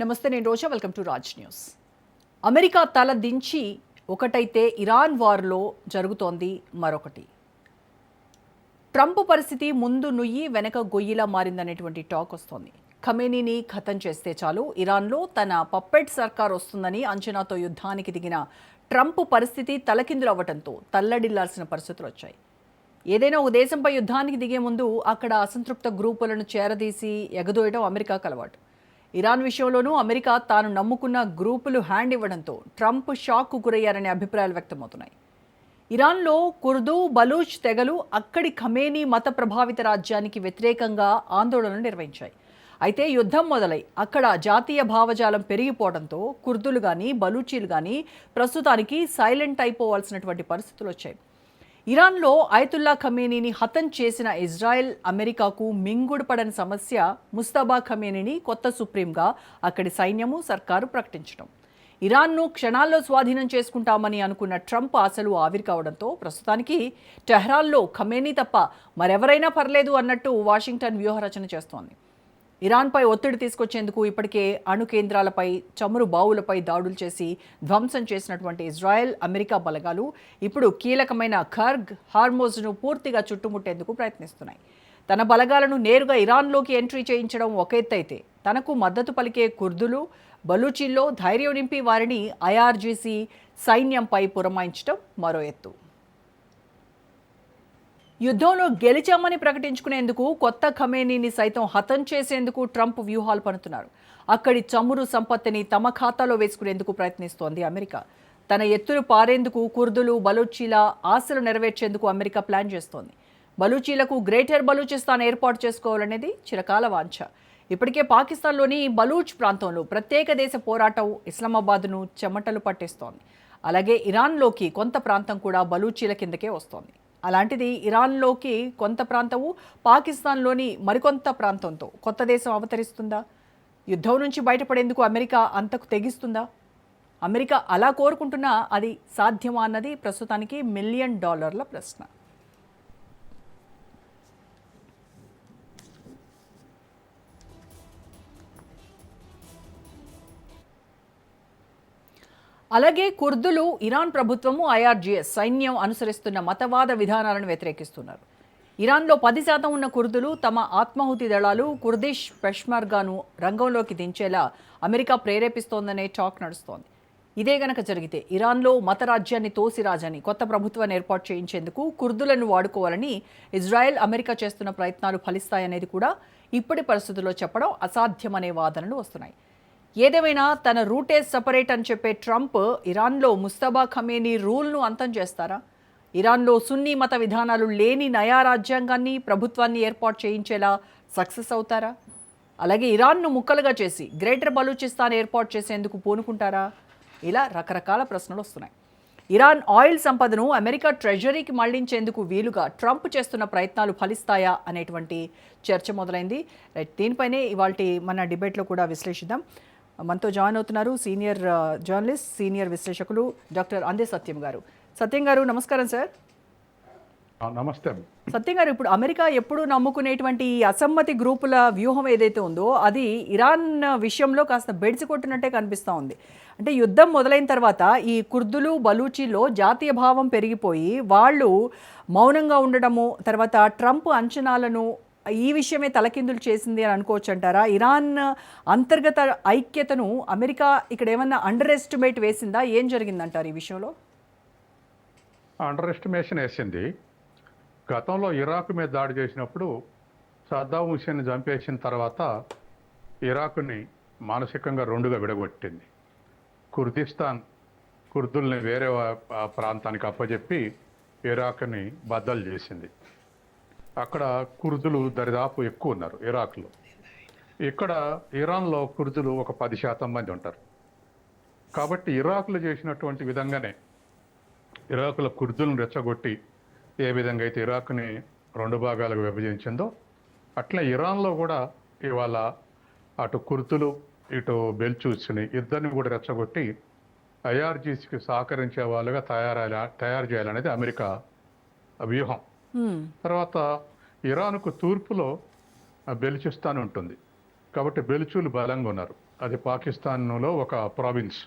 నమస్తే, నేను Roja. Welcome to Raj news. America తల దించి ఒకటైతే ఇరాన్ వార్లో జరుగుతోంది మరొకటి. ట్రంప్ పరిస్థితి ముందు నుయ్యి వెనక గొయ్యిలా మారిందనేటువంటి టాక్ వస్తోంది. ఖమేనీని ఖతం చేస్తే చాలు ఇరాన్లో తన పప్పెట్ సర్కార్ వస్తుందని అంచనాతో యుద్ధానికి దిగిన ట్రంప్ పరిస్థితి తలకిందులవ్వడంతో తల్లడిల్లాల్సిన పరిస్థితులు వచ్చాయి. ఏదైనా ఒక దేశంపై యుద్ధానికి దిగే ముందు అక్కడ అసంతృప్త గ్రూపులను చేరదీసి ఎగదోయడం అమెరికాకు అలవాటు. ఇరాన్ విషయంలోనూ అమెరికా తాను నమ్ముకున్న గ్రూపులు హ్యాండ్ ఇవ్వడంతో ట్రంప్ షాక్కు గురయ్యారనే అభిప్రాయాలు వ్యక్తమవుతున్నాయి. ఇరాన్లో కుర్దు, బలూచ్ తెగలు అక్కడి ఖమేనీ మత ప్రభావిత రాజ్యానికి వ్యతిరేకంగా ఆందోళనలు నిర్వహించాయి. అయితే యుద్ధం మొదలై అక్కడ జాతీయ భావజాలం పెరిగిపోవడంతో కుర్దులు కానీ బలూచీలు కానీ ప్రస్తుతానికి సైలెంట్ అయిపోవాల్సినటువంటి పరిస్థితులు వచ్చాయి. ఇరాన్లో అయతుల్లా ఖమేనీని హతం చేసిన ఇజ్రాయెల్ అమెరికాకు మింగుడు పడని సమస్య ముస్తబా ఖమేనీని కొత్త సుప్రీంగా అక్కడి సైన్యము సర్కారు ప్రకటించడం. ఇరాన్ను క్షణాల్లో స్వాధీనం చేసుకుంటామని అనుకున్న ట్రంప్ ఆశలు ఆవిరి కావడంతో ప్రస్తుతానికి టెహ్రాన్లో ఖమేనీ తప్ప మరెవరైనా పర్లేదు అన్నట్టు వాషింగ్టన్ వ్యూహరచన చేస్తోంది. ఇరాన్పై ఒత్తిడి తీసుకొచ్చేందుకు ఇప్పటికే అణు కేంద్రాలపై, చమురు బావులపై దాడులు చేసి ధ్వంసం చేసినటువంటి ఇజ్రాయెల్, అమెరికా బలగాలు ఇప్పుడు కీలకమైన ఖర్గ్, హార్మోజ్ను పూర్తిగా చుట్టుముట్టేందుకు ప్రయత్నిస్తున్నాయి. తన బలగాలను నేరుగా ఇరాన్లోకి ఎంట్రీ చేయించడం ఒక ఎత్తైతే, తనకు మద్దతు పలికే కుర్దులు, బలూచీల్లో ధైర్యం నింపి వారిని ఐఆర్జీసీ సైన్యంపై పురమాయించడం మరో ఎత్తు. యుద్ధంలో గెలిచామని ప్రకటించుకునేందుకు కొత్త ఖమేనీని సైతం హతం చేసేందుకు ట్రంప్ వ్యూహాలు పన్నుతున్నారు. అక్కడి చమురు సంపత్తిని తమ ఖాతాలో వేసుకునేందుకు ప్రయత్నిస్తోంది అమెరికా. తన ఎత్తులు పారేందుకు కుర్దులు, బలూచీల ఆశలు నెరవేర్చేందుకు అమెరికా ప్లాన్ చేస్తోంది. బలూచీలకు గ్రేటర్ బలూచిస్తాన్ ఏర్పాటు చేసుకోవాలనేది చిరకాల వాంఛ. ఇప్పటికే పాకిస్తాన్లోని బలూచ్ ప్రాంతంలో ప్రత్యేక దేశ పోరాటం ఇస్లామాబాద్ను చెమటలు పట్టిస్తోంది. అలాగే ఇరాన్లోకి కొంత ప్రాంతం కూడా బలూచీల కిందకే వస్తోంది. అలాంటిది ఇరాన్లోకి కొంత ప్రాంతము, పాకిస్తాన్లోని మరికొంత ప్రాంతంతో కొత్త దేశం అవతరిస్తుందా? యుద్ధం నుంచి బయటపడేందుకు అమెరికా అంతకు తెగిస్తుందా? అమెరికా అలా కోరుకుంటున్నా అది సాధ్యమా అన్నది ప్రస్తుతానికి $1 మిలియన్ ప్రశ్న. అలాగే కుర్దులు ఇరాన్ ప్రభుత్వము, ఐఆర్జీఎస్ సైన్యం అనుసరిస్తున్న మతవాద విధానాలను వ్యతిరేకిస్తున్నారు. ఇరాన్లో 10% ఉన్న కుర్దులు తమ ఆత్మాహుతి దళాలు కుర్దిష్ పెష్మర్గాను రంగంలోకి దించేలా అమెరికా ప్రేరేపిస్తోందనే టాక్ నడుస్తోంది. ఇదే గనక జరిగితే ఇరాన్లో మతరాజ్యాన్ని తోసిరాజని కొత్త ప్రభుత్వాన్ని ఏర్పాటు చేయించేందుకు కుర్దులను వాడుకోవాలని ఇజ్రాయెల్, అమెరికా చేస్తున్న ప్రయత్నాలు ఫలిస్తాయనేది కూడా ఇప్పటి పరిస్థితుల్లో చెప్పడం అసాధ్యమనే వాదనలు వస్తున్నాయి. ఏదేమైనా తన రూటే సపరేట్ అని చెప్పే ట్రంప్ ఇరాన్లో ముస్తబా ఖమేనీ రూల్ను అంతం చేస్తారా? ఇరాన్లో సున్నీ మత విధానాలు లేని నయా రాజ్యాంగాన్ని, ప్రభుత్వాన్ని ఏర్పాటు చేయించేలా సక్సెస్ అవుతారా? అలాగే ఇరాన్ను ముక్కలుగా చేసి గ్రేటర్ బలూచిస్తాన్ ఏర్పాటు చేసేందుకు పూనుకుంటారా? ఇలా రకరకాల ప్రశ్నలు వస్తున్నాయి. ఇరాన్ ఆయిల్ సంపదను అమెరికా ట్రెజరీకి మళ్లించేందుకు వీలుగా ట్రంప్ చేస్తున్న ప్రయత్నాలు ఫలిస్తాయా అనేటువంటి చర్చ మొదలైంది. రైట్, దీనిపైనే ఇవాళ మన డిబేట్లో కూడా విశ్లేషిద్దాం. మనతో జాయిన్ అవుతున్నారు సీనియర్ జర్నలిస్ట్, సీనియర్ విశ్లేషకులు డాక్టర్ అందే సత్యం గారు. సత్యం గారు నమస్కారం సార్. నమస్తే సత్యం గారు, ఇప్పుడు అమెరికా ఎప్పుడు నమ్ముకునేటువంటి ఈ అసమ్మతి గ్రూపుల వ్యూహం ఏదైతే ఉందో అది ఇరాన్ విషయంలో కాస్త బెడిసి కొట్టినట్టే కనిపిస్తూ ఉంది. అంటే యుద్ధం మొదలైన తర్వాత ఈ కుర్దులు, బలూచీల్లో జాతీయ భావం పెరిగిపోయి వాళ్ళు మౌనంగా ఉండడము, తర్వాత ట్రంప్ అంచనాలను ఈ విషయమే తలకిందులు చేసింది అని అనుకోవచ్చు అంటారా? ఇరాన్ అంతర్గత ఐక్యతను అమెరికా ఇక్కడ ఏమన్నా అండర్ ఎస్టిమేట్ వేసిందా? ఏం జరిగిందంటారు ఈ విషయంలో? అండర్ ఎస్టిమేషన్ వేసింది. గతంలో ఇరాక్ మీద దాడి చేసినప్పుడు సద్దాం హుసేన్ చంపేసిన తర్వాత ఇరాక్ని మానసికంగా రెండుగా విడగొట్టింది. కుర్దుల్ని వేరే ప్రాంతానికి అప్పచెప్పి ఇరాక్ని బద్దలు చేసింది. అక్కడ కుర్దులు దరిదాపు ఎక్కువ ఉన్నారు ఇరాక్లో. ఇక్కడ ఇరాన్లో కుర్దులు ఒక 10% మంది ఉంటారు. కాబట్టి ఇరాక్లో చేసినటువంటి విధంగానే ఇరాక్లో కుర్దులను రెచ్చగొట్టి ఏ విధంగా అయితే ఇరాక్ని 2 భాగాలుగా విభజించిందో అట్లా ఇరాన్లో కూడా ఇవాళ అటు కుర్దులు, ఇటు బెల్చూస్ని ఇద్దరిని కూడా రెచ్చగొట్టి ఐఆర్జీసీకి సహకరించే వాళ్ళుగా తయారు చేయాలనేది అమెరికా వ్యూహం. తర్వాత ఇరాన్కు తూర్పులో బెలుచిస్తాన్ ఉంటుంది. కాబట్టి బెలుచులు బలంగా ఉన్నారు. అది పాకిస్తాన్లో ఒక ప్రావిన్స్.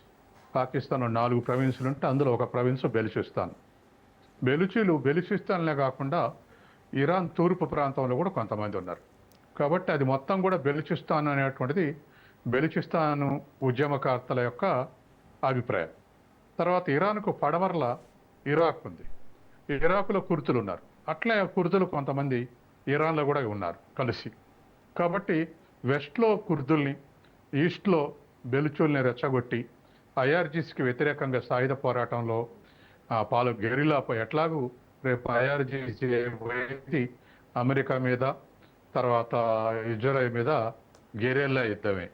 పాకిస్తాన్లో 4 ప్రావిన్సులు ఉంటే అందులో ఒక ప్రావిన్స్ బెలుచిస్తాన్. బెలుచిస్తాన్లే కాకుండా ఇరాన్ తూర్పు ప్రాంతంలో కూడా కొంతమంది ఉన్నారు. కాబట్టి అది మొత్తం కూడా బెలుచిస్తాన్ అనేటువంటిది బెలుచిస్తాన్ ఉద్యమకర్తల యొక్క అభిప్రాయం. తర్వాత ఇరాన్కు పడమరల ఇరాక్ ఉంది. ఇరాకులో కుర్దులు ఉన్నారు. అట్లే కుర్దులు కొంతమంది ఇరాన్లో కూడా ఉన్నారు కలిసి. కాబట్టి వెస్ట్లో కుర్దుల్ని, ఈస్ట్లో బెలుచుల్ని రెచ్చగొట్టి ఐఆర్జీసీకి వ్యతిరేకంగా సాయుధ పోరాటంలో గెరిల్లా ఎట్లాగూ రేపు ఐఆర్జీసీ అమెరికా మీద, తర్వాత ఇజ్రాయెల్ మీద గెరిల్లా యుద్ధమే.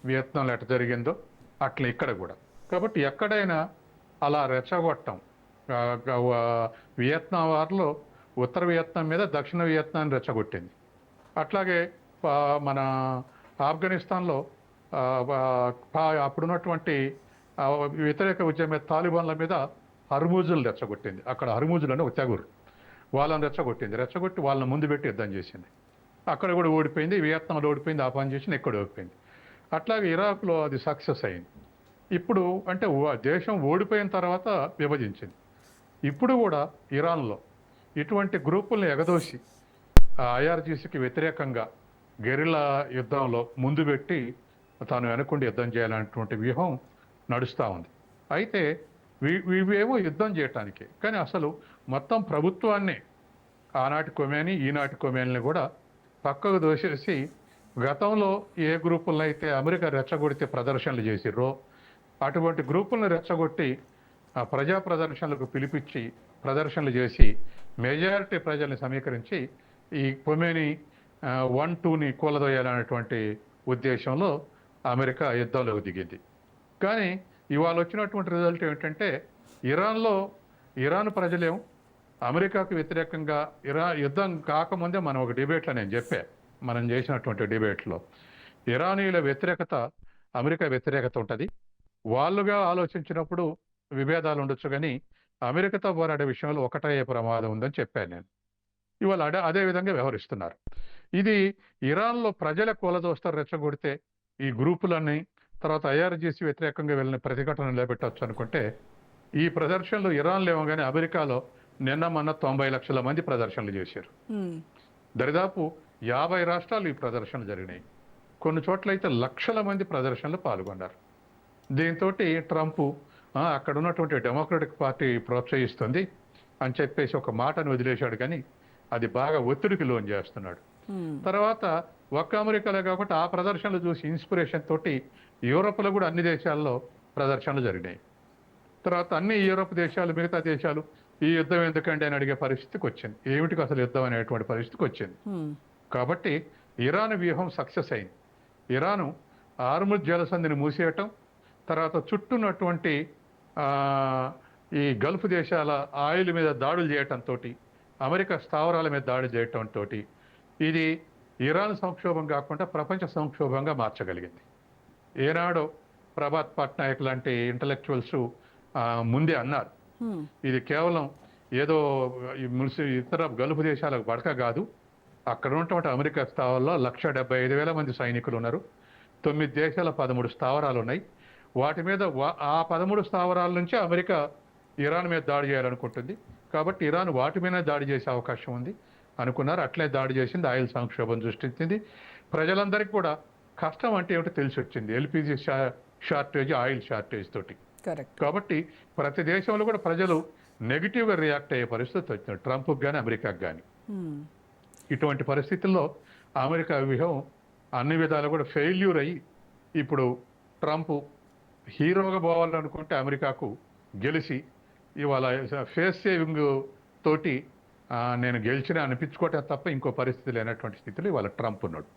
వియత్నాంలో ఎట్లా జరిగిందో అట్లా ఇక్కడ కూడా. కాబట్టి ఎక్కడైనా అలా రెచ్చగొట్టం. వియత్నాం వారిలో ఉత్తర వియత్నాం మీద దక్షిణ వియత్నాన్ని రెచ్చగొట్టింది. అట్లాగే మన ఆఫ్ఘనిస్తాన్లో అప్పుడున్నటువంటి వ్యతిరేక ఉద్యమ తాలిబాన్ల మీద హర్మూజులు రెచ్చగొట్టింది. అక్కడ హర్మూజులు అని ఒక తెగురు, వాళ్ళని రెచ్చగొట్టి వాళ్ళని ముందు పెట్టి యుద్ధం చేసింది. అక్కడ కూడా ఓడిపోయింది. వియత్నాంలో ఓడిపోయింది, ఆ పని చేసింది, ఎక్కడ ఓడిపోయింది. అట్లాగే ఇరాక్లో అది సక్సెస్ అయింది. ఇప్పుడు అంటే దేశం ఓడిపోయిన తర్వాత విభజించింది. ఇప్పుడు కూడా ఇరాన్లో ఇటువంటి గ్రూపుల్ని ఎగదోసి ఐఆర్జీసీకి వ్యతిరేకంగా గెరిల్లా యుద్ధంలో ముందు పెట్టి తాను వెనకుండి యుద్ధం చేయాలనేటువంటి వ్యూహం నడుస్తూ ఉంది. అయితే ఇవేమో యుద్ధం చేయటానికి, కానీ అసలు మొత్తం ప్రభుత్వాన్ని ఆనాటి కొమేని ఈనాటి కొమేని కూడా పక్కకు దోసేసి గతంలో ఏ గ్రూపులను అయితే అమెరికా రెచ్చగొడితే ప్రదర్శనలు చేసిర్రో అటువంటి గ్రూపులను రెచ్చగొట్టి ప్రజా ప్రదర్శనలకు పిలిపించి ప్రదర్శనలు చేసి మెజారిటీ ప్రజల్ని సమీకరించి ఈ కొమేని 1-2ని కూలదోయాలనేటువంటి ఉద్దేశంలో అమెరికా యుద్ధంలోకి దిగింది. కానీ ఇవాళ వచ్చినటువంటి రిజల్ట్ ఏమిటంటే ఇరాన్ ప్రజలేం అమెరికాకు వ్యతిరేకంగా యుద్ధం కాకముందే మనం ఒక డిబేట్లో నేను మనం చేసినటువంటి డిబేట్లో ఇరానీయుల వ్యతిరేకత అమెరికా వ్యతిరేకత ఉంటుంది. వాళ్ళుగా ఆలోచించినప్పుడు విభేదాలు ఉండొచ్చు, కానీ అమెరికాతో పోరాడే విషయంలో ఒకటయ్యే ప్రమాదం ఉందని చెప్పాను నేను. ఇవాళ అదే విధంగా వ్యవహరిస్తున్నారు. ఇది ఇరాన్లో ప్రజల కూలదోస్తారు రెచ్చగొడితే ఈ గ్రూపులన్నీ తర్వాత ఐఆర్జీసీ వ్యతిరేకంగా వెళ్ళిన ప్రతిఘటన నిలబెట్టవచ్చు అనుకుంటే ఈ ప్రదర్శనలు ఇరాన్లో ఏమో కానీ అమెరికాలో నిన్న మొన్న 90 లక్షల మంది ప్రదర్శనలు చేశారు. దరిదాపు 50 రాష్ట్రాలు ఈ ప్రదర్శనలు జరిగినాయి. కొన్ని చోట్ల అయితే లక్షల మంది ప్రదర్శనలు పాల్గొన్నారు. దీంతో ట్రంప్ అక్కడ ఉన్నటువంటి డెమోక్రటిక్ పార్టీ ప్రోత్సహిస్తుంది అని చెప్పేసి ఒక మాటను వదిలేశాడు, కానీ అది బాగా ఒత్తిడికి లోన్ చేస్తున్నాడు. తర్వాత ఒక్క అమెరికాలో కాకుండా ఆ ప్రదర్శనలు చూసి ఇన్స్పిరేషన్ తోటి యూరోప్లో కూడా అన్ని దేశాల్లో ప్రదర్శనలు జరిగినాయి. తర్వాత అన్ని యూరోప్ దేశాలు మిగతా దేశాలు ఈ యుద్ధం ఎందుకండి అని అడిగే పరిస్థితికి వచ్చింది. ఏమిటికి అసలు యుద్ధం అనేటువంటి పరిస్థితికి వచ్చింది. కాబట్టి ఇరాన్ వ్యూహం సక్సెస్ అయింది. ఇరాను హార్ముజ్ జలసంధిని మూసేయటం, తర్వాత చుట్టూన్నటువంటి ఈ గల్ఫ్ దేశాల ఆయిల్ మీద దాడులు చేయటంతో, అమెరికా స్థావరాల మీద దాడి చేయటంతో ఇది ఇరాన్ సంక్షోభం కాకుండా ప్రపంచ సంక్షోభంగా మార్చగలిగింది. ఏనాడో ప్రభాత్ పట్నాయక్ లాంటి ఇంటలెక్చువల్స్ ముందే అన్నారు, ఇది కేవలం ఏదో ఇతర గల్ఫ్ దేశాలకు బడక కాదు, అక్కడ ఉన్నటువంటి అమెరికా స్థావరాల్లో 1,75,000 మంది సైనికులు ఉన్నారు. 9 దేశాల 13 స్థావరాలు ఉన్నాయి. వాటి మీద ఆ 13 స్థావరాల నుంచి అమెరికా ఇరాన్ మీద దాడి చేయాలనుకుంటుంది. కాబట్టి ఇరాన్ వాటి మీద దాడి చేసే అవకాశం ఉంది అనుకున్నారు. అట్లే దాడి చేసింది, ఆయిల్ సంక్షోభం సృష్టించింది. ప్రజలందరికీ కూడా కష్టం అంటే ఏమిటో తెలిసి వచ్చింది, ఎల్పిజి షార్టేజ్, ఆయిల్ షార్టేజ్ తోటి. కాబట్టి ప్రతి దేశంలో కూడా ప్రజలు నెగిటివ్గా రియాక్ట్ అయ్యే పరిస్థితి వచ్చింది, ట్రంప్కి కానీ అమెరికాకి కానీ. ఇటువంటి పరిస్థితుల్లో అమెరికా వ్యూహం అన్ని విధాలు కూడా ఫెయిల్యూర్ అయ్యి ఇప్పుడు ట్రంప్ హీరోగా పోవాలనుకుంటే అమెరికాకు గెలిచి ఇవాళ ఫేస్ సేవింగ్ తోటి నేను గెలిచిన అనిపించుకోవటం తప్ప ఇంకో పరిస్థితి లేనటువంటి స్థితిలో ఇవాళ ట్రంప్ ఉన్నాడు.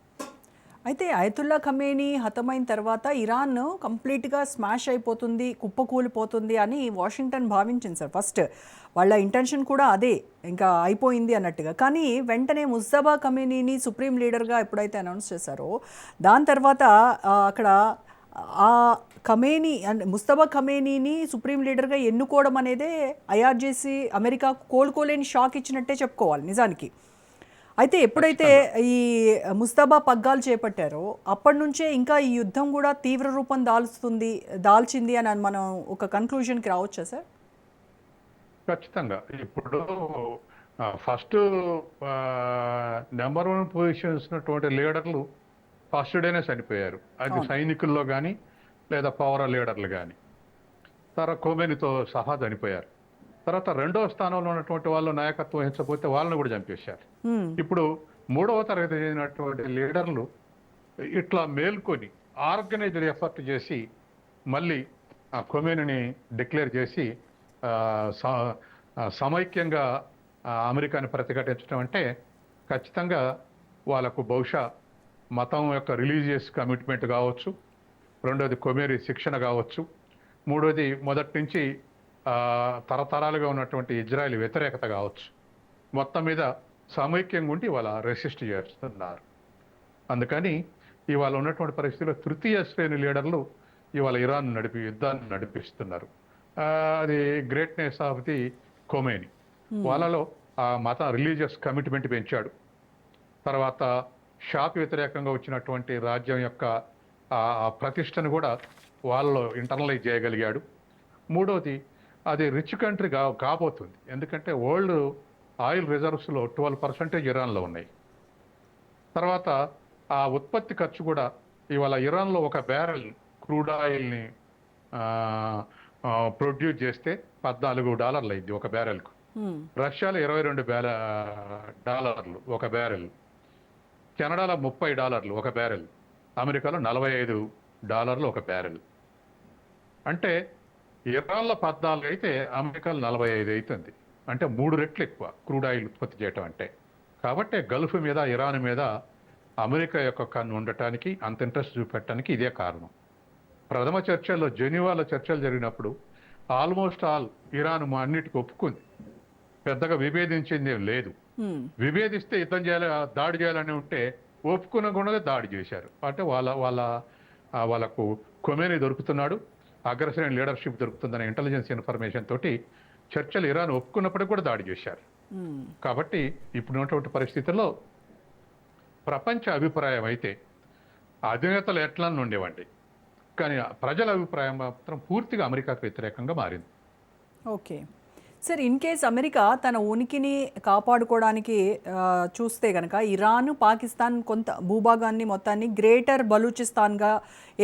అయితే అయతుల్లా ఖమేనీ హతమైన తర్వాత ఇరాన్ కంప్లీట్గా స్మాష్ అయిపోతుంది, కుప్పకూలిపోతుంది అని వాషింగ్టన్ భావించింది సార్. ఫస్ట్ వాళ్ళ ఇంటెన్షన్ కూడా అదే, ఇంకా అయిపోయింది అన్నట్టుగా. కానీ వెంటనే ముజ్తబా ఖమేనీని సుప్రీం లీడర్గా ఎప్పుడైతే అనౌన్స్ చేశారో దాని తర్వాత అక్కడ ఆ ఖమేనీ అంటే ముజ్తబా ఖమేనీని సుప్రీం లీడర్గా ఎన్నుకోవడం అనేదే ఐఆర్జేసీ అమెరికా కోలుకోలేని షాక్ ఇచ్చినట్టే చెప్పుకోవాలి నిజానికి. అయితే ఎప్పుడైతే ఈ ముస్తాబా పగ్గాలు చేపట్టారో అప్పటి నుంచే ఇంకా ఈ యుద్ధం కూడా తీవ్ర రూపం దాల్చింది అని మనం ఒక కన్క్లూజన్కి రావచ్చా సార్? ఖచ్చితంగా. ఇప్పుడు ఫస్ట్ నెంబర్ 1 పొజిషన్స్ ఉన్నటువంటి లీడర్లు ఫస్ట్ డేనే చనిపోయారు. అది సైనికుల్లో కానీ లేదా పౌర లీడర్లు కానీ. తర్వాత ఖొమేనీతో సహా చనిపోయారు. తర్వాత రెండో స్థానంలో ఉన్నటువంటి వాళ్ళు నాయకత్వం వహించకపోతే వాళ్ళని కూడా చంపేశారు. ఇప్పుడు 3వ తరగతి చెందినటువంటి లీడర్లు ఇట్లా మేల్కొని ఆర్గనైజ్డ్ ఎఫర్ట్ చేసి మళ్ళీ ఆ ఖొమేనీని డిక్లేర్ చేసి సమైక్యంగా అమెరికాని ప్రతిఘటించడం అంటే ఖచ్చితంగా వాళ్ళకు బహుశా మతం యొక్క రిలీజియస్ కమిట్మెంట్ కావచ్చు, రెండోది ఖొమేనీ శిక్షణ కావచ్చు, మూడోది మొదటి నుంచి తరతరాలుగా ఉన్నటువంటి ఇజ్రాయెల్ వ్యతిరేకత కావచ్చు. మొత్తం మీద సమైక్యంగా ఉండి ఇవాళ రెసిస్ట్ చేస్తున్నారు. అందుకని ఇవాళ ఉన్నటువంటి పరిస్థితుల్లో తృతీయ శ్రేణి లీడర్లు ఇవాళ ఇరాన్ యుద్ధాన్ని నడిపిస్తున్నారు. అది గ్రేట్నెస్ ఆఫ్ ది ఖొమేనీ. వాళ్ళలో ఆ మత రిలీజియస్ కమిట్మెంట్ పెంచాడు. తర్వాత షాకి వ్యతిరేకంగా వచ్చినటువంటి రాజ్యం యొక్క ప్రతిష్టను కూడా వాళ్ళలో ఇంటర్నలైజ్ చేయగలిగాడు. మూడోది అది రిచ్ కంట్రీ కాబోతుంది. ఎందుకంటే వరల్డ్ ఆయిల్ రిజర్వ్స్లో 12% ఇరాన్లో ఉన్నాయి. తర్వాత ఆ ఉత్పత్తి ఖర్చు కూడా ఇవాళ ఇరాన్లో ఒక బ్యారెల్ క్రూడ్ ఆయిల్ని ప్రొడ్యూస్ చేస్తే $14 అయింది ఒక బ్యారెల్కు. రష్యాలో $22 ఒక బ్యారెల్, కెనడాలో $30 ఒక బ్యారెల్, అమెరికాలో $45 ఒక బ్యారెల్. అంటే ఇరాన్లో 14 అయితే అమెరికాలో 45 అవుతుంది. అంటే 3 రెట్లు ఎక్కువ క్రూడ్ ఆయిల్ ఉత్పత్తి చేయటం అంటే. కాబట్టి గల్ఫ్ మీద ఇరాన్ మీద అమెరికా యొక్క కన్ను ఉండటానికి అంత ఇంట్రెస్ట్ చూపెట్టడానికి ఇదే కారణం. ప్రథమ చర్చల్లో జెనీవాలో చర్చలు జరిగినప్పుడు ఆల్మోస్ట్ ఆల్ ఇరాన్ అన్నిటికీ ఒప్పుకుంది. పెద్దగా విభేదించింది ఏం లేదు. విభేదిస్తే యుద్ధం చేయాలి, దాడి చేయాలని ఉంటే ఒప్పుకున్న కూడా దాడి చేశారు. అంటే వాళ్ళకు ఖొమేనీ దొరుకుతున్నాడు, అగ్రశ్రేణి లీడర్షిప్ దొరుకుతుందనే ఇంటెలిజెన్స్ ఇన్ఫర్మేషన్ తోటి చర్చలు ఇరాన్ ఒప్పుకున్నప్పటికీ కూడా దాడి చేశారు. కాబట్టి ఇప్పుడున్నటువంటి పరిస్థితుల్లో ప్రపంచ అభిప్రాయం అయితే అధినేతలు ఎట్లా ఉండేవండి, కానీ ప్రజల అభిప్రాయం మాత్రం పూర్తిగా అమెరికాకు వ్యతిరేకంగా మారింది. Okay sir, in case America తన ఉనికిని కాపాడుకోవడానికి చూస్తే కనుక ఇరాన్, పాకిస్తాన్ కొంత భూభాగాన్ని మొత్తాన్ని గ్రేటర్ బలూచిస్తాన్గా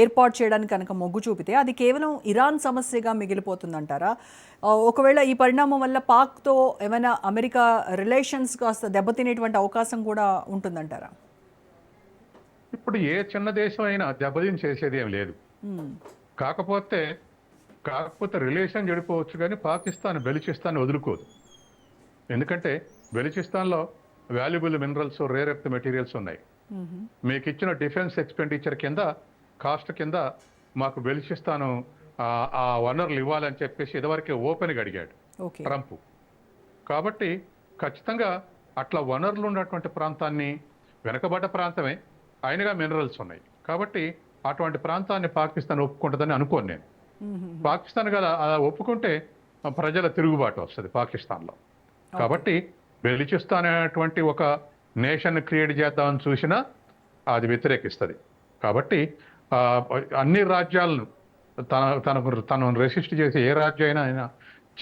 ఏర్పాటు చేయడానికి కనుక మొగ్గు చూపితే అది కేవలం ఇరాన్ సమస్యగా మిగిలిపోతుందంటారా? ఒకవేళ ఈ పరిణామం వల్ల పాక్తో ఏమైనా అమెరికా రిలేషన్స్ కాస్త దెబ్బతినేటువంటి అవకాశం కూడా ఉంటుందంటారా? ఇప్పుడు ఏ చిన్న దేశం అయినా దెబ్బతిని చేసేది ఏం లేదు. కాకపోతే రిలేషన్ చెడిపోవచ్చు, కానీ పాకిస్తాన్ బెలూచిస్తాన్ వదులుకోదు. ఎందుకంటే బెలూచిస్తాన్లో valuable minerals, rare earth materials ఉన్నాయి. మీకు ఇచ్చిన డిఫెన్స్ ఎక్స్పెండిచర్ కింద కాస్ట్ కింద మాకు బెలూచిస్తాను ఆ వనరులు ఇవ్వాలని చెప్పేసి ఇదివరకే ఓపెన్గా అడిగాడు ట్రంప్. కాబట్టి ఖచ్చితంగా అట్లా వనరులు ఉన్నటువంటి ప్రాంతాన్ని, వెనకబడ్డ ప్రాంతమే అయినగా మినరల్స్ ఉన్నాయి కాబట్టి అటువంటి ప్రాంతాన్ని పాకిస్తాన్ ఒప్పుకుంటుందని అనుకోను నేను. పాకిస్తాన్ కదా అలా ఒప్పుకుంటే ప్రజల తిరుగుబాటు వస్తుంది పాకిస్తాన్లో. కాబట్టి బెలూచిస్తాన్ అనేటువంటి ఒక నేషన్ క్రియేట్ చేద్దామని చూసినా అది వ్యతిరేకిస్తుంది. కాబట్టి అన్ని రాజ్యాలను తనను రెసిస్ట్ చేసి ఏ రాజ్యం అయినా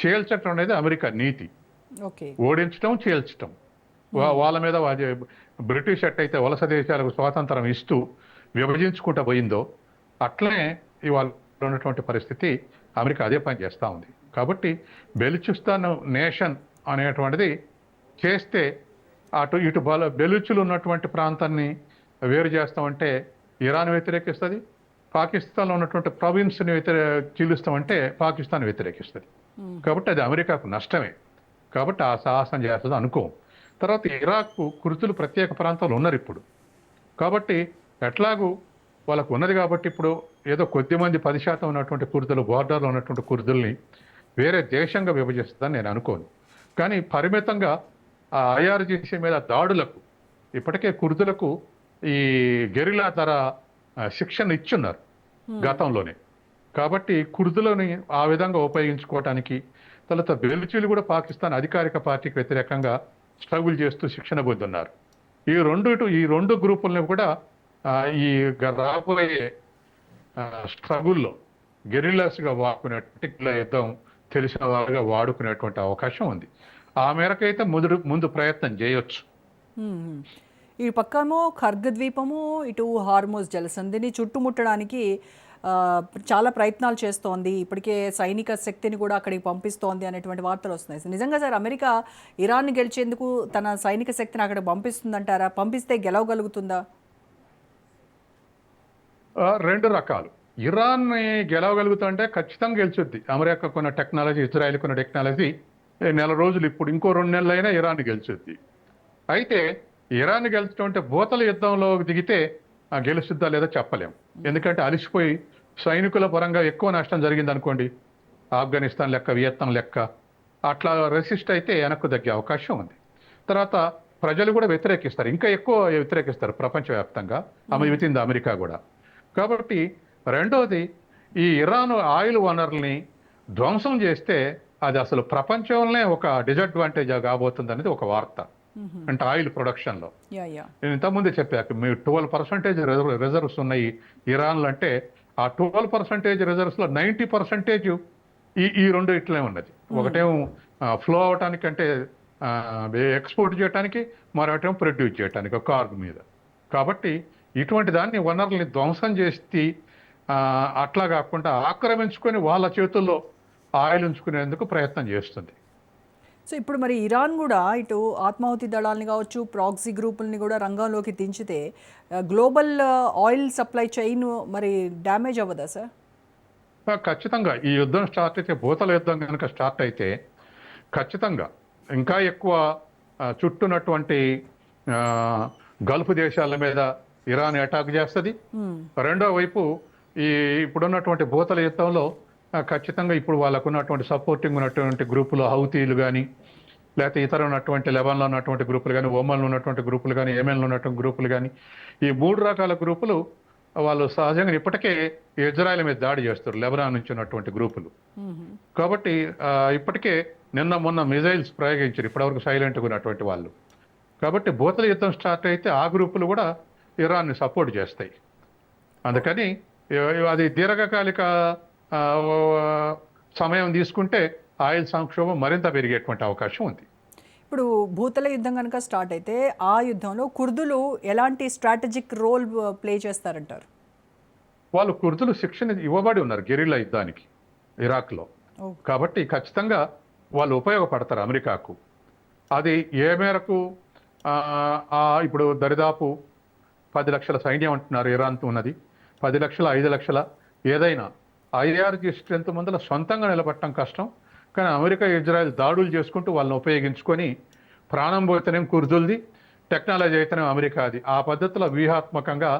చేల్చటం అనేది అమెరికా నీతి. ఓడించడం, చేల్చడం. వాళ్ళ మీద బ్రిటిష్ ఎట్టయితే వలస దేశాలకు స్వాతంత్రం ఇస్తూ విభజించుకుంటూ పోయిందో అట్లనే ఇవాళ ఉన్నటువంటి పరిస్థితి అమెరికా అదే పని చేస్తూ ఉంది. కాబట్టి బెలూచిస్తాన్ నేషన్ అనేటువంటిది చేస్తే ఇటు బెలూచులు ఉన్నటువంటి ప్రాంతాన్ని వేరు చేస్తామంటే ఇరాన్ వ్యతిరేకిస్తుంది, పాకిస్తాన్లో ఉన్నటువంటి ప్రావిన్స్ని చీలుస్తామంటే పాకిస్తాన్ వ్యతిరేకిస్తుంది. కాబట్టి అది అమెరికాకు నష్టమే. కాబట్టి ఆ సాహసం చేస్తుంది అనుకో. తర్వాత ఇరాక్ కుర్దులు ప్రత్యేక ప్రాంతాలు ఉన్నారు ఇప్పుడు. కాబట్టి ఎట్లాగూ వాళ్ళకు ఉన్నది కాబట్టి ఇప్పుడు ఏదో కొద్దిమంది 10% ఉన్నటువంటి కుర్దులు, బోర్డర్లో ఉన్నటువంటి కుర్దుల్ని వేరే దేశంగా విభజిస్తుందని నేను అనుకోను. కానీ పరిమితంగా ఆ IRGC మీద దాడులకు ఇప్పటికే కుర్దులకు ఈ గెరిలా ధర శిక్షణ ఇచ్చున్నారు గతంలోనే. కాబట్టి కుర్దులని ఆ విధంగా ఉపయోగించుకోవటానికి, తర్వాత బెలూచీలు కూడా పాకిస్తాన్ అధికారిక పార్టీకి వ్యతిరేకంగా స్ట్రగుల్ చేస్తూ శిక్షణ పొందున్నారు. ఈ రెండు గ్రూపుల్ని కూడా ఆ, ఈ రాబోయే స్ట్రగుల్లో గెరిల్లాస్గా వాడుకునే యుద్ధం తెలిసిన వారుగా వాడుకునేటువంటి అవకాశం ఉంది. ఆ మేరకైతే ముందు ప్రయత్నం చేయొచ్చు. మ్మ్. ఈ పక్కేమో ఖర్గ ద్వీపము, ఇటు హార్మోజ్ జలసంధిని చుట్టుముట్టడానికి ఆ, చాలా ప్రయత్నాలు చేస్తోంది. ఇప్పటికే సైనిక శక్తిని కూడా అక్కడికి పంపిస్తోంది అనేటువంటి వార్తలు వస్తున్నాయి. నిజంగా సార్, అమెరికా ఇరాన్ని గెలిచేందుకు తన సైనిక శక్తిని అక్కడ పంపిస్తుందంటారా? పంపిస్తే గెలవగలుగుతుందా? రెండు రకాలు. ఇరాన్ని గెలవగలుగుతుంటే ఖచ్చితంగా గెలుచుద్ది. అమెరికాకున్న టెక్నాలజీ, ఇజ్రాయెల్కున్న టెక్నాలజీ నెల రోజులు, ఇప్పుడు ఇంకో 2 నెలలైనా ఇరాన్ని గెలుచుద్ది. అయితే ఇరాన్ గెలుచడం అంటే భూతల యుద్ధంలో దిగితే గెలుస్తుందా లేదో చెప్పలేం. ఎందుకంటే అలిసిపోయి సైనికుల పరంగా ఎక్కువ నష్టం జరిగింది అనుకోండి, ఆఫ్ఘనిస్తాన్ లెక్క, వియత్నాం లెక్క, అట్లా రెసిస్ట్ అయితే వెనక్కు తగ్గే అవకాశం ఉంది. తర్వాత ప్రజలు కూడా వ్యతిరేకిస్తారు, ఇంకా ఎక్కువ వ్యతిరేకిస్తారు ప్రపంచవ్యాప్తంగా, విత్ ఇన్ ద అమెరికా కూడా. కాబట్టి రెండోది, ఈ ఇరాన్ ఆయిల్ వనరుల్ని ధ్వంసం చేస్తే అది అసలు ప్రపంచంలోనే ఒక డిసడ్వాంటేజ్ కాబోతుంది అనేది ఒక వార్త. అంటే ఆయిల్ ప్రొడక్షన్లో యా యా నేను ఇంతకుముందే చెప్పాక, మీరు 12% రిజర్వ్స్ ఉన్నాయి ఇరాన్లో అంటే, ఆ 12% రిజర్వ్స్లో 90% ఈ రెండు ఇట్లే ఉన్నది. ఒకటేమో ఫ్లో అవటానికి, అంటే ఎక్స్పోర్ట్ చేయడానికి, మరొకటేమో ప్రొడ్యూస్ చేయడానికి ఒక కార్గ్ మీద. కాబట్టి ఇటువంటి దాన్ని వనరుల్ని ధ్వంసం చేసి అట్లా కాకుండా ఆక్రమించుకొని వాళ్ళ చేతుల్లో ఆయిల్ ఉంచుకునేందుకు ప్రయత్నం చేస్తుంది. సో ఇప్పుడు మరి ఇరాన్ కూడా ఇటు ఆత్మాహుతి దళాలని కావచ్చు, ప్రాక్సీ గ్రూపుల్ని కూడా రంగంలోకి దించితే గ్లోబల్ ఆయిల్ సప్లై చైన్ మరి డ్యామేజ్ అవ్వదా సార్? ఖచ్చితంగా ఈ యుద్ధం స్టార్ట్ అయితే, భూతల యుద్ధం కనుక స్టార్ట్ అయితే ఖచ్చితంగా ఇంకా ఎక్కువ చుట్టూనటువంటి గల్ఫ్ దేశాల మీద ఇరాన్ అటాక్ చేస్తుంది. రెండో వైపు ఇప్పుడున్నటువంటి భూతల యుద్ధంలో ఖచ్చితంగా ఇప్పుడు వాళ్ళకు ఉన్నటువంటి సపోర్టింగ్ ఉన్నటువంటి గ్రూపులు, హౌతీలు కానీ, లేకపోతే ఇతర ఉన్నటువంటి లెబన్లో ఉన్నటువంటి గ్రూపులు కానీ, ఒమన్లో ఉన్నటువంటి గ్రూపులు కానీ, యెమెన్లో ఉన్నటువంటి గ్రూపులు కానీ, ఈ 3 రకాల గ్రూపులు వాళ్ళు సహజంగా ఇప్పటికే ఇజ్రాయెల్ మీద దాడి చేస్తారు, లెబనాన్ నుంచి ఉన్నటువంటి గ్రూపులు. కాబట్టి ఇప్పటికే నిన్న మొన్న మిజైల్స్ ప్రయోగించారు, ఇప్పటివరకు సైలెంట్గా ఉన్నటువంటి వాళ్ళు. కాబట్టి భూతల యుద్ధం స్టార్ట్ అయితే ఆ గ్రూపులు కూడా ఇరాన్ని సపోర్ట్ చేస్తాయి. అందుకని అది దీర్ఘకాలిక సమయం తీసుకుంటే ఆయిల్ సంక్షోభం మరింత పెరిగేటువంటి అవకాశం ఉంది. ఇప్పుడు భూతల యుద్ధం కనుక స్టార్ట్ అయితే ఆ యుద్ధంలో కుర్దులు ఎలాంటి స్ట్రాటజిక్ రోల్ ప్లే చేస్తారంటారు? వాళ్ళు కుర్దులు శిక్షణ ఇవ్వబడి ఉన్నారు గెరిల్లా యుద్ధానికి ఇరాక్లో. కాబట్టి ఖచ్చితంగా వాళ్ళు ఉపయోగపడతారు అమెరికాకు. అది ఏ మేరకు, ఇప్పుడు దరిదాపు 10 లక్షల సైన్యం అంటున్నారు ఇరాన్తో ఉన్నది. 10 లక్షల 5 లక్షల ఏదైనా ఐఆర్జీ స్ట్రెంత్ ముందర సొంతంగా నిలబడటం కష్టం. కానీ అమెరికా, ఇజ్రాయెల్ దాడులు చేసుకుంటూ వాళ్ళని ఉపయోగించుకొని, ప్రాణం పోతేనేం కుర్దుల్ది, టెక్నాలజీ అయితేనే అమెరికాది. ఆ పద్ధతిలో వ్యూహాత్మకంగా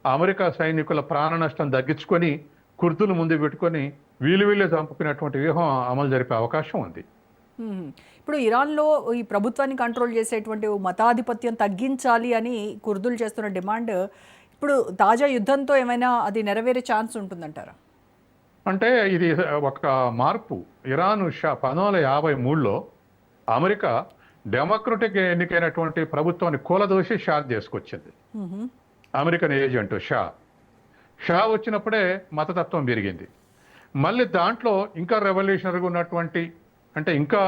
అమెరికా సైనికుల ప్రాణ నష్టం తగ్గించుకొని కుర్దులు ముందు పెట్టుకొని వీళ్ళే చంపుకునేటువంటి వ్యూహం అమలు జరిపే అవకాశం ఉంది. ఇప్పుడు ఇరాన్లో ఈ ప్రభుత్వాన్ని కంట్రోల్ చేసేటువంటి మతాధిపత్యం తగ్గించాలి అని కుర్దులు చేస్తున్న డిమాండ్ ఇప్పుడు తాజా యుద్ధంతో ఏమైనా అది నెరవేరే ఛాన్స్ ఉంటుందంటారా? అంటే ఇది ఒక మార్పు. ఇరాన్ 1953లో అమెరికా డెమోక్రటిక్ ఎన్నికైనటువంటి ప్రభుత్వాన్ని కూలదోసి షా చేసుకొచ్చింది. అమెరికన్ ఏజెంట్ షా వచ్చినప్పుడే మతతత్వం పెరిగింది. మళ్ళీ దాంట్లో ఇంకా రెవల్యూషనరీగా ఉన్నటువంటి, అంటే ఇంకా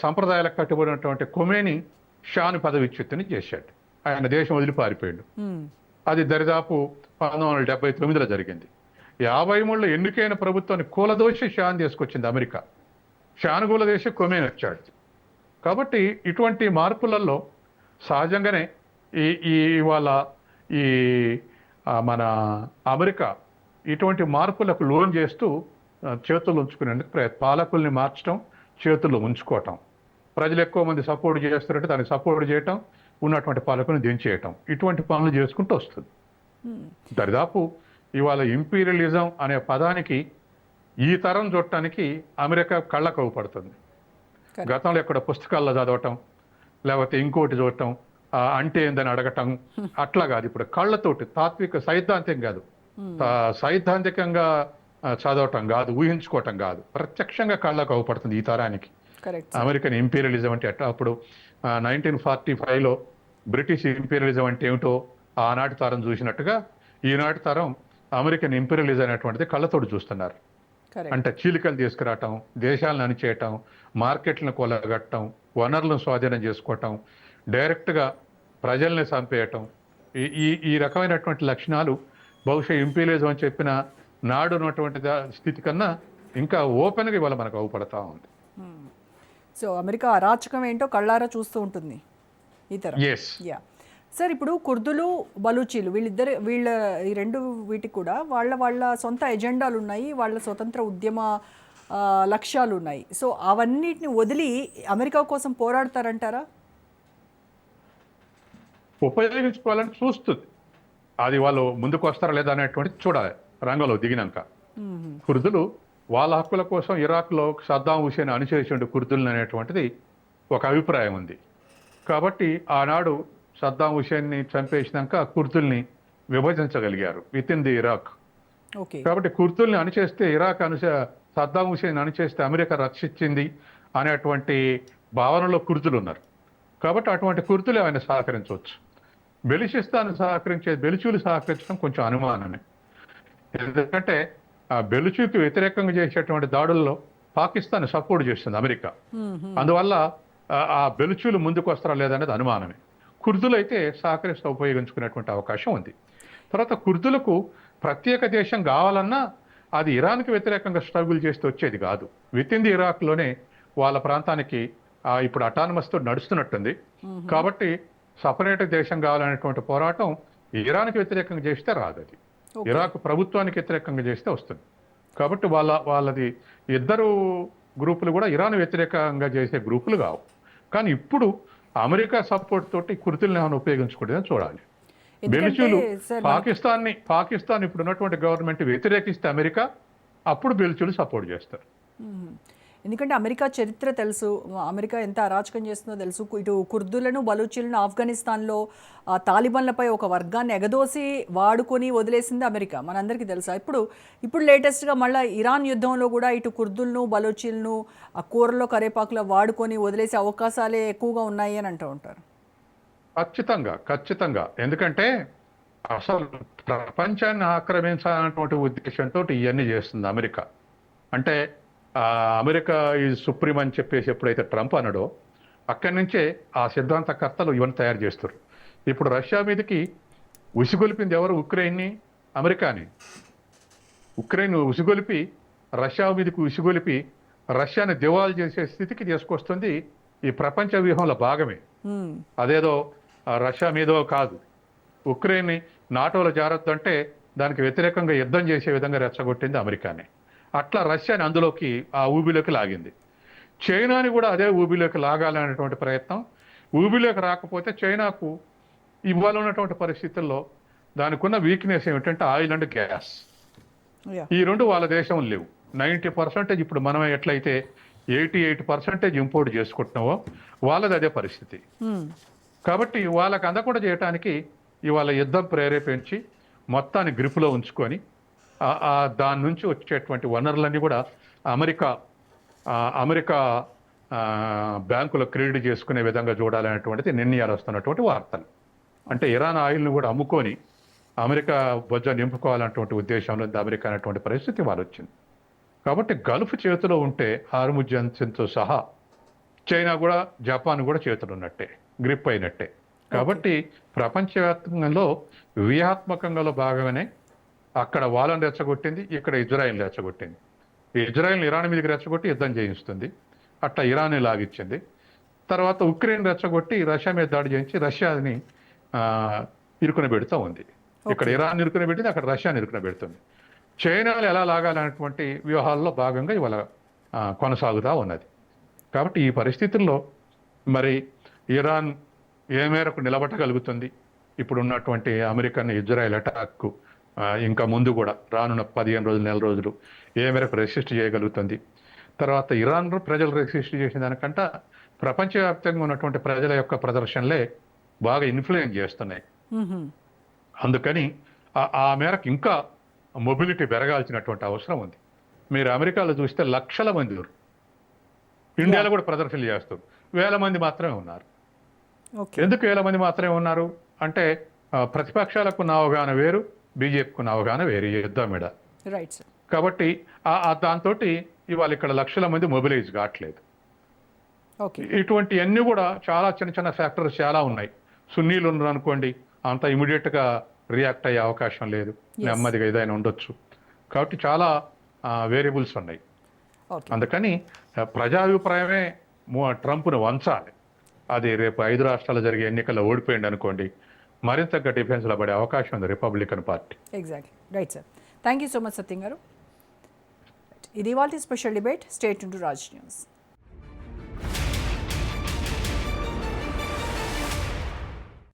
సంప్రదాయాలకు కట్టుబడినటువంటి ఖొమేని షాను పదవిచ్యుతిని చేశాడు. ఆయన దేశం వదిలి పారిపోయాడు. అది దరిదాపు 1979లో జరిగింది. 53లో ఎన్నికైన ప్రభుత్వాన్ని కూలదోసి షాను తీసుకొచ్చింది అమెరికా. షాను కూలదోసి ఖొమేని వచ్చాడు. కాబట్టి ఇటువంటి మార్పులలో సహజంగానే ఇవాళ మన అమెరికా ఇటువంటి మార్పులకు లోన్ చేస్తూ చేతులు ఉంచుకునేందుకు పాలకుల్ని మార్చడం, చేతుల్లో ఉంచుకోవటం, ప్రజలు ఎక్కువ మంది సపోర్ట్ చేస్తారంటే దాన్ని సపోర్ట్ చేయటం, ఉన్నటువంటి పాలకుని దించేయటం, ఇటువంటి పనులు చేసుకుంటూ వస్తుంది. దరిదాపు ఇవాళ ఇంపీరియలిజం అనే పదానికి ఈ తరం చూడటానికి అమెరికా కళ్ళకు అవ్వపడుతుంది. గతంలో ఎక్కడ పుస్తకాల్లో చదవటం, లేకపోతే ఇంకోటి చూడటం, అంటే ఏందని అడగటం, అట్లా కాదు. ఇప్పుడు కళ్ళతోటి తాత్విక సైద్ధాంతికం కాదు, సైద్ధాంతికంగా చదవటం కాదు, ఊహించుకోవటం కాదు, ప్రత్యక్షంగా కళ్ళకు అవ్వపడుతుంది ఈ తరానికి. అమెరికన్ ఇంపీరియలిజం అంటే అప్పుడు 1945లో బ్రిటిష్ ఇంపీరియలిజం అంటే ఏమిటో ఆనాటి తరం చూసినట్టుగా ఈనాటి తరం అమెరికన్ ఇంపీరియలిజం అనేటువంటిది కళ్ళతోడు చూస్తున్నారు. కరెక్ట్. అంటే చీలికలు తీసుకురావటం, దేశాలను అణిచేయటం, మార్కెట్లను కొలగట్టడం, వనరులను స్వాధీనం చేసుకోవటం, డైరెక్ట్గా ప్రజల్ని చంపేయటం, ఈ ఈ ఈ రకమైనటువంటి లక్షణాలు బహుశా ఇంపీరియలిజం అని చెప్పిన నాడు ఉన్నటువంటి స్థితి కన్నా ఇంకా ఓపెన్గా ఇవాళ మనకు అవుపడతా ఉంది. సో అమెరికా అరాచకం ఏంటో కళ్ళారా చూస్తూ ఉంటుంది ఈ తరం. ఎస్. యా సార్, ఇప్పుడు కుర్దులు బలూచీలు వీళ్ళ ఈ రెండు వీటికి కూడా వాళ్ళ సొంత ఎజెండాలు ఉన్నాయి, వాళ్ళ స్వతంత్ర ఉద్యమ లక్ష్యాలు ఉన్నాయి. సో అవన్నిటిని వదిలి అమెరికా కోసం పోరాడతారంటారా? ఉపయోగించుకోవాలని చూస్తుంది. అది వాళ్ళు ముందుకు వస్తారా లేదా అనేటువంటిది చూడాలి రంగంలో దిగినాక. కుర్దులు వాళ్ళ హక్కుల కోసం ఇరాక్లో సద్దాం హుసేన్ అణిచేసిండు కుర్దులు అనేటువంటిది ఒక అభిప్రాయం ఉంది. కాబట్టి ఆనాడు సద్దాం హుసేన్ని చంపేసినాక కుర్దుల్ని విభజించగలిగారు with in the Iraq. Okay. కాబట్టి కుర్దుల్ని అణిచేస్తే సద్దాం హుసేన్ అణిచేస్తే అమెరికా రక్షించింది అనేటువంటి భావనలో కుర్దులు ఉన్నారు. కాబట్టి అటువంటి కుర్దులు ఆయన సహకరించవచ్చు. బెలుచీలు సహకరించడం కొంచెం అనుమానమే. ఎందుకంటే ఆ బెలుచీకి వ్యతిరేకంగా చేసేటువంటి దాడుల్లో పాకిస్తాన్ సపోర్ట్ చేస్తుంది అమెరికా. అందువల్ల ఆ బెలుచీలు ముందుకు వస్తారా లేదనేది అనుమానమే. కుర్దులు అయితే సహకరిస్తూ ఉపయోగించుకునేటువంటి అవకాశం ఉంది. తర్వాత కుర్దులకు ప్రత్యేక దేశం కావాలన్నా అది ఇరాన్కి వ్యతిరేకంగా స్ట్రగుల్ చేస్తే వచ్చేది కాదు. విత్ ఇన్ ది ఇరాక్లోనే వాళ్ళ ప్రాంతానికి ఇప్పుడు అటానమస్తో నడుస్తున్నట్టుంది. కాబట్టి సపరేట్ దేశం కావాలనేటువంటి పోరాటం ఇరాన్కి వ్యతిరేకంగా చేస్తే రాదు. అది ఇరాక్ ప్రభుత్వానికి వ్యతిరేకంగా చేస్తే వస్తుంది. కాబట్టి వాళ్ళది ఇద్దరు గ్రూపులు కూడా ఇరాన్ వ్యతిరేకంగా చేసే గ్రూపులు కావు. కానీ ఇప్పుడు అమెరికా సపోర్ట్ తోటి కుర్దుల్ని ఏమైనా ఉపయోగించుకుంటుందని చూడాలి. బెలుచీలు పాకిస్తాన్ ఇప్పుడు ఉన్నటువంటి గవర్నమెంట్ వ్యతిరేకిస్తే అమెరికా అప్పుడు బెలుచీలు సపోర్ట్ చేస్తారు. ఎందుకంటే అమెరికా చరిత్ర తెలుసు, అమెరికా ఎంత అరాచకం చేస్తుందో తెలుసు. ఇటు కుర్దులను బలూచీలను ఆఫ్ఘనిస్తాన్లో తాలిబాన్లపై ఒక వర్గాన్ని ఎగదోసి వాడుకొని వదిలేసింది అమెరికా, మనందరికీ తెలుసా. ఇప్పుడు లేటెస్ట్గా మళ్ళీ ఇరాన్ యుద్ధంలో కూడా ఇటు కుర్దులను బలూచీలను ఆ కూరలో కరేపాకులో వాడుకొని వదిలేసే అవకాశాలే ఎక్కువగా ఉన్నాయి అని అంటూ ఉంటారు. ఖచ్చితంగా. ఎందుకంటే అసలు ప్రపంచాన్ని ఆక్రమించాలన్నటువంటి ఉద్దేశంతో ఇవన్నీ చేస్తుంది అమెరికా. అంటే అమెరికా ఈజ్ సుప్రీం అని చెప్పేసి ఎప్పుడైతే ట్రంప్ అన్నాడో అక్కడి నుంచే ఆ సిద్ధాంతకర్తలు ఇవన్నీ తయారు చేస్తారు. ఇప్పుడు రష్యా మీదకి ఉసిగొలిపింది ఎవరు? ఉక్రెయిన్ని, అమెరికాని. ఉక్రెయిన్ ఉసిగొలిపి రష్యా మీదకి ఉసిగొలిపి రష్యాని దివాలు చేసే స్థితికి తీసుకొస్తుంది ఈ ప్రపంచ వ్యూహంలో భాగమే. అదేదో రష్యా మీదో కాదు. ఉక్రెయిన్ని నాటోలో జారొద్దంటే దానికి వ్యతిరేకంగా యుద్ధం చేసే విధంగా రెచ్చగొట్టింది అమెరికానే. అట్లా రష్యాని అందులోకి ఆ ఊబిలోకి లాగింది. చైనాని కూడా అదే ఊబిలోకి లాగాలనేటువంటి ప్రయత్నం. ఊబిలోకి రాకపోతే చైనాకు ఇవాళ ఉన్నటువంటి పరిస్థితుల్లో దానికి ఉన్న వీక్నెస్ ఏమిటంటే ఆయిల్ అండ్ గ్యాస్. ఈ రెండు వాళ్ళ దేశం లేవు. 90% ఇప్పుడు మనం ఎట్లయితే 88% ఇంపోర్ట్ చేసుకుంటున్నావో వాళ్ళది అదే పరిస్థితి. కాబట్టి వాళ్ళకి అందకుండా చేయడానికి ఇవాళ యుద్ధం ప్రేరేపించి మొత్తాన్ని గ్రిప్లో ఉంచుకొని దాని నుంచి వచ్చేటువంటి వనరులన్నీ కూడా అమెరికా బ్యాంకులో క్రెడిట్ చేసుకునే విధంగా చూడాలనేటువంటిది నిర్ణయాలు వస్తున్నటువంటి వార్తలు. అంటే ఇరాన్ ఆయిల్ను కూడా అమ్ముకొని అమెరికా బొజ్జ నింపుకోవాలన్నటువంటి ఉద్దేశంలో అమెరికా అనేటువంటి పరిస్థితి వాళ్ళు వచ్చింది. కాబట్టి గల్ఫ్ చేతిలో ఉంటే హార్ముజ్ జంక్షన్తో సహా చైనా కూడా జపాన్ కూడా చేతులు ఉన్నట్టే, గ్రిప్ అయినట్టే. కాబట్టి ప్రపంచవ్యాప్తంగా వ్యూహాత్మకంగా భాగమనే అక్కడ వాళ్ళని రెచ్చగొట్టింది, ఇక్కడ ఇజ్రాయెల్ రెచ్చగొట్టింది. ఇజ్రాయెల్ ఇరాన్ మీదకి రెచ్చగొట్టి యుద్ధం చేయిస్తుంది. అట్లా ఇరాన్ని లాగిచ్చింది. తర్వాత ఉక్రెయిన్ రెచ్చగొట్టి రష్యా మీద దాడి చేయించి రష్యాని ఇరుకున పెడుతూ ఉంది. ఇక్కడ ఇరాన్ ఇరుకున పెట్టింది, అక్కడ రష్యాని ఇరుకున పెడుతుంది. చైనాలు ఎలా లాగాలనేటువంటి వ్యూహాల్లో భాగంగా ఇవాళ కొనసాగుతూ ఉన్నది. కాబట్టి ఈ పరిస్థితుల్లో మరి ఇరాన్ ఏ మేరకు నిలబట్టగలుగుతుంది, ఇప్పుడు ఉన్నటువంటి అమెరికన్ ఇజ్రాయెల్ అటాక్కు ఇంకా ముందు కూడా రానున్న 15 రోజులు, నెల రోజులు ఏ మేరకు రెసిస్ట్ చేయగలుగుతుంది. తర్వాత ఇరాన్ ప్రజలు రెసిస్ట్ చేసిన దానికంటే ప్రపంచవ్యాప్తంగా ఉన్నటువంటి ప్రజల యొక్క ప్రదర్శనలే బాగా ఇన్ఫ్లుయెన్స్ చేస్తున్నాయి. అందుకని ఆ మేరకు ఇంకా మొబిలిటీ పెరగాల్సినటువంటి అవసరం ఉంది. మీరు అమెరికాలో చూస్తే లక్షల మంది, ఇండియాలో కూడా ప్రదర్శనలు చేస్తారు, వేల మంది మాత్రమే ఉన్నారు. ఓకే. ఎందుకు 1000 మంది మాత్రమే ఉన్నారు అంటే ప్రతిపక్షాలకు ఉన్న అవగాహన వేరు, బీజేపీకి ఉన్న అవగాహన వేరు ఈ యుద్ధం మీద. Right sir. కాబట్టి దాంతో ఇవాళ ఇక్కడ లక్షల మంది మొబిలైజ్ కావట్లేదు. ఓకే. ఇటువంటివన్నీ కూడా చాలా చిన్న చిన్న ఫ్యాక్టర్స్ చాలా ఉన్నాయి. సున్నీలు ఉన్నారు అనుకోండి, అంత ఇమీడియట్గా రియాక్ట్ అయ్యే అవకాశం లేదు, నెమ్మదిగా ఏదైనా ఉండొచ్చు. కాబట్టి చాలా వేరియబుల్స్ ఉన్నాయి. ఓకే. అందుకని ప్రజాభిప్రాయమే ట్రంప్ను వంచాలి. అది రేపు 5 రాష్ట్రాలు జరిగే ఎన్నికల్లో ఓడిపోయింది అనుకోండి, మరింతగా డిఫెన్స్లో పడే అవకాశం ఉంది Republican party. Exactly. Right sir. Thank you so much Satyam garu. ఇది ఇవాల్టి special debate. Stay tuned to Raj news.